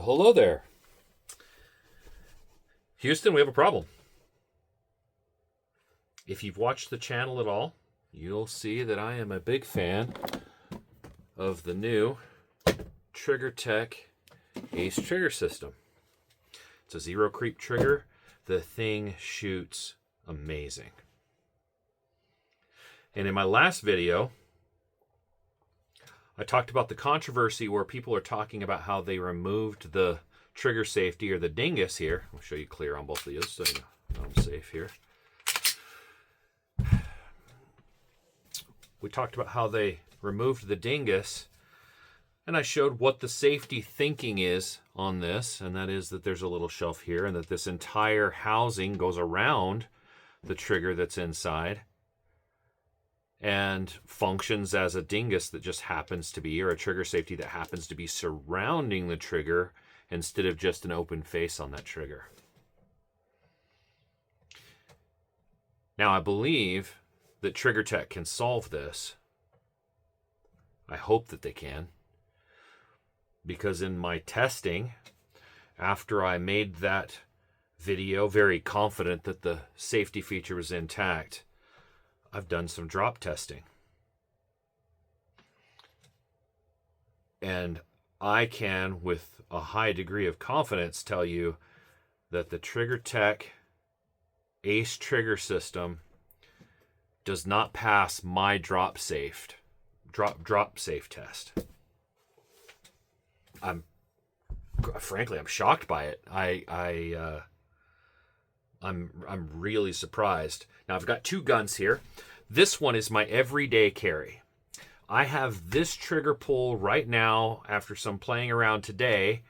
Hello there. Houston, we have a problem. If you've watched the channel at all, you'll see that I am a big fan of the new Triggertech Ace Trigger System. It's a zero creep trigger. The thing shoots amazing. And in my last video, I talked about the controversy where people are talking about how they removed the trigger safety or the dingus here. I'll show you clear on both of these so you know I'm safe here. We talked about how they removed the dingus, and I showed what the safety thinking is on this, and that is that there's a little shelf here and that this entire housing goes around the trigger that's inside and functions as a dingus that just happens to be, or a trigger safety that happens to be surrounding the trigger instead of just an open face on that trigger. Now, I believe that Triggertech can solve this. I hope that they can. Because in my testing, after I made that video very confident that the safety feature was intact, I've done some drop testing. And I can, with a high degree of confidence, tell you that the Triggertech Ace Trigger System does not pass my drop safe test. Frankly, I'm shocked by it. I'm really surprised. Now, I've got two guns here. This one is my everyday carry. I have this trigger pull right now after some playing around today.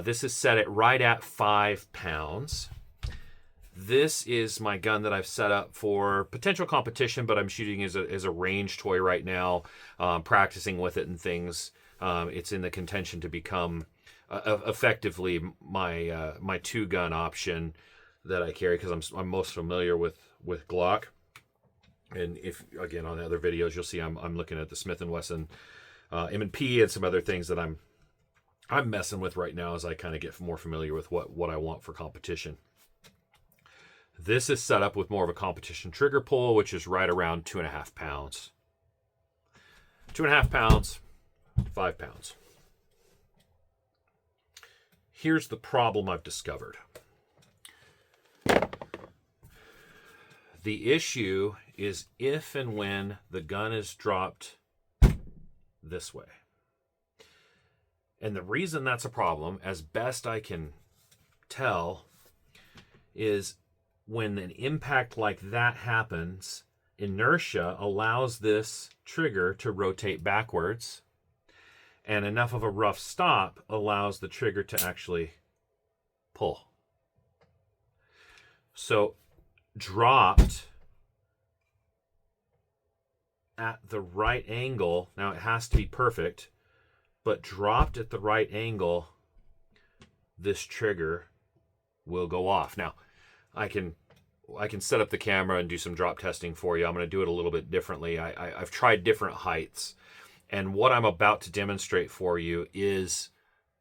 This is set at right at 5 pounds. This is my gun that I've set up for potential competition, but I'm shooting as a range toy right now, practicing with it and things. It's in the contention to become effectively my two-gun option that I carry because I'm most familiar with Glock. And if, again, on the other videos, you'll see I'm looking at the Smith & Wesson M&P and some other things that I'm messing with right now as I kind of get more familiar with what I want for competition. This is set up with more of a competition trigger pull, which is right around 2.5 pounds. 2.5 pounds, 5 pounds. Here's the problem I've discovered. The issue is if and when the gun is dropped this way. And the reason that's a problem, as best I can tell, is when an impact like that happens, inertia allows this trigger to rotate backwards, and enough of a rough stop allows the trigger to actually pull. So dropped at the right angle, now it has to be perfect, but dropped at the right angle, this trigger will go off. Now, I can set up the camera and do some drop testing for you. I'm going to do it a little bit differently. I've tried different heights, and what I'm about to demonstrate for you is,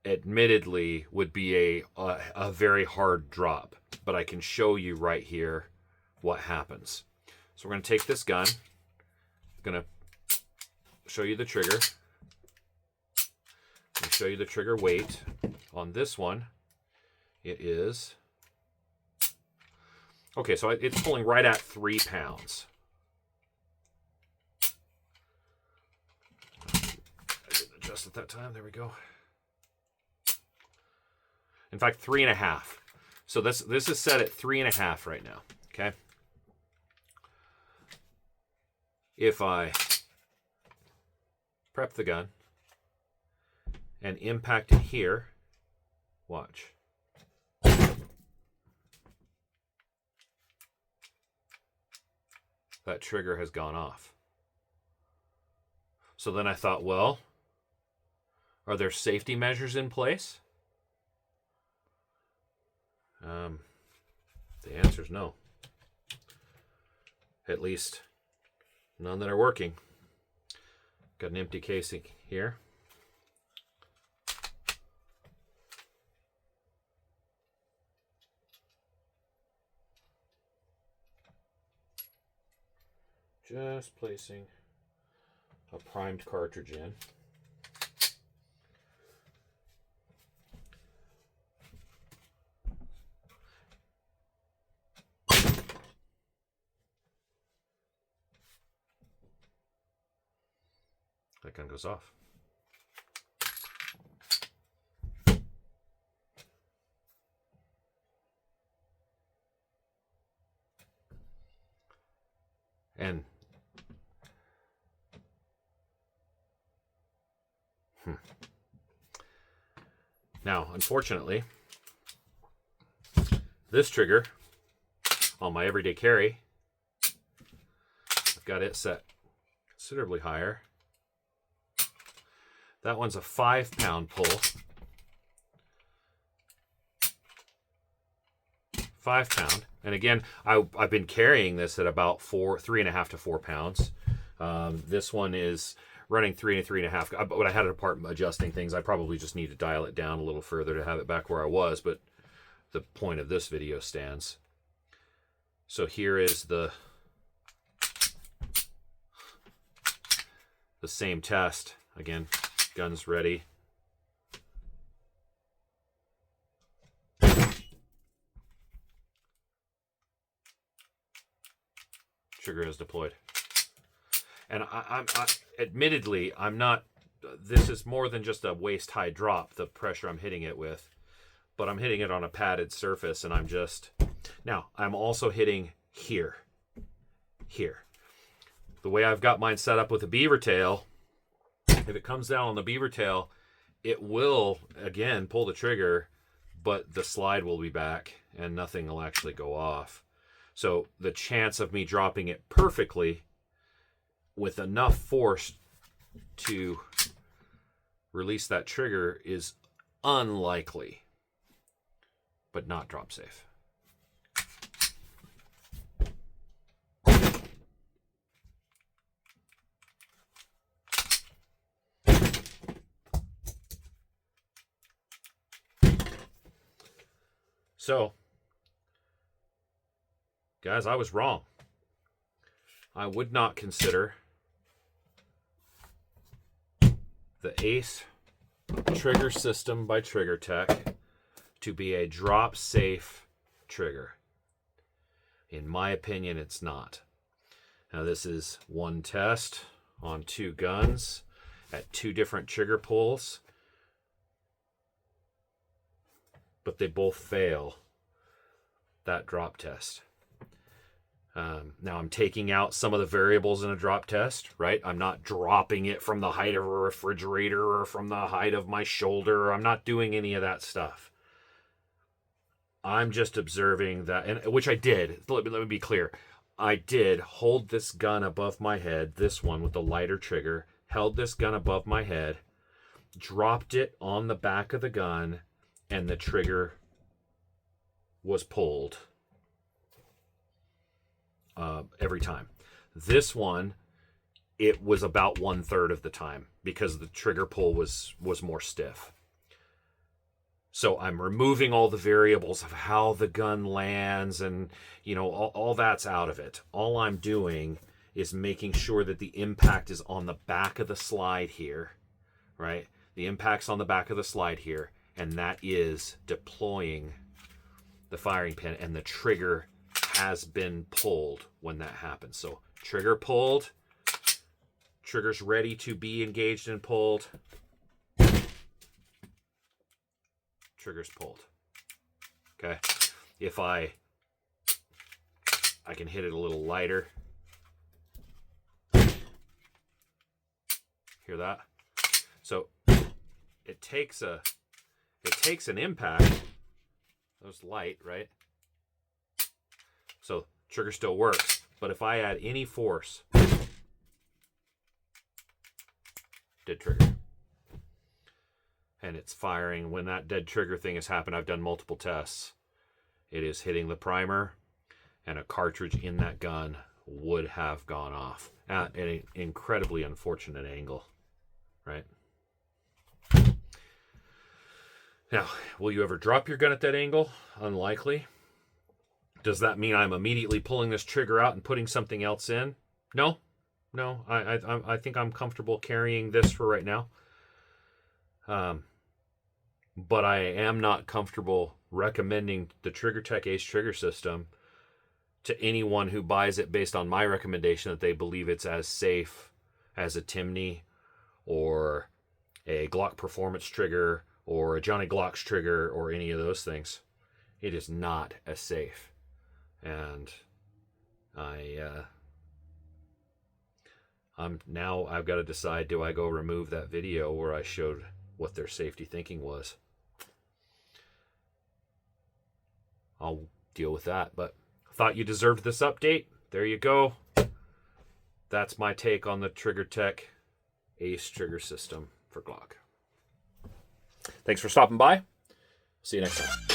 admittedly, would be a very hard drop, but I can show you right here what happens. So we're going to take this gun. I'm going to show you the trigger. I'm going to show you the trigger weight. On this one, it is... Okay, so it's pulling right at 3 pounds. I didn't adjust at that time. There we go. In fact, 3.5. So this is set at 3.5 right now. Okay. If I prep the gun and impact it here, watch. That trigger has gone off. So then I thought, well, are there safety measures in place? The answer is no. At least none that are working. Got an empty casing here. Just placing a primed cartridge in. That gun goes off. And now, unfortunately, this trigger on my everyday carry, I've got it set considerably higher. That one's a 5-pound pull. 5-pound. And again, I've been carrying this at about 3.5 to 4 pounds. This one is running 3 and 3.5. But I had it apart adjusting things. I probably just need to dial it down a little further to have it back where I was. But the point of this video stands. So here is the same test. Again, gun's ready. Trigger is deployed. And I'm admittedly, I'm not, this is more than just a waist high drop, the pressure I'm hitting it with, but I'm hitting it on a padded surface, and I'm just, now I'm also hitting here. The way I've got mine set up with a beaver tail, if it comes down on the beaver tail, it will, again, pull the trigger, but the slide will be back and nothing will actually go off. So the chance of me dropping it perfectly with enough force to release that trigger is unlikely, but not drop safe. So, guys, I was wrong. I would not consider the Ace Trigger System by Triggertech to be a drop-safe trigger. In my opinion, it's not. Now, this is one test on 2 guns at 2 different trigger pulls, but they both fail that drop test. Now I'm taking out some of the variables in a drop test, right? I'm not dropping it from the height of a refrigerator or from the height of my shoulder. I'm not doing any of that stuff. I'm just observing that, and which I did. Let me be clear. I did hold this gun above my head, this one with the lighter trigger, held this gun above my head, dropped it on the back of the gun, and the trigger was pulled every time. This one, it was about 1/3 of the time because the trigger pull was more stiff. So I'm removing all the variables of how the gun lands, and all that's out of it. All I'm doing is making sure that the impact is on the back of the slide here, right? The impact's on the back of the slide here, and that is deploying the firing pin, and the trigger has been pulled when that happens. So trigger pulled, trigger's ready to be engaged and pulled, trigger's pulled. Okay, if I can hit it a little lighter. Hear that? So it takes an impact. That was light, right? So trigger still works, but if I add any force, dead trigger. And it's firing. When that dead trigger thing has happened, I've done multiple tests. It is hitting the primer, and a cartridge in that gun would have gone off at an incredibly unfortunate angle, right? Now, will you ever drop your gun at that angle? Unlikely. Does that mean I'm immediately pulling this trigger out and putting something else in? No, no. I think I'm comfortable carrying this for right now. But I am not comfortable recommending the Triggertech Ace Trigger System to anyone who buys it based on my recommendation that they believe it's as safe as a Timney or a Glock Performance trigger or a Johnny Glock's trigger or any of those things. It is not as safe. And I've got to decide, do I go remove that video where I showed what their safety thinking was? I'll deal with that, but I thought you deserved this update. There you go. That's my take on the Triggertech Ace Trigger System for Glock. Thanks for stopping by. See you next time.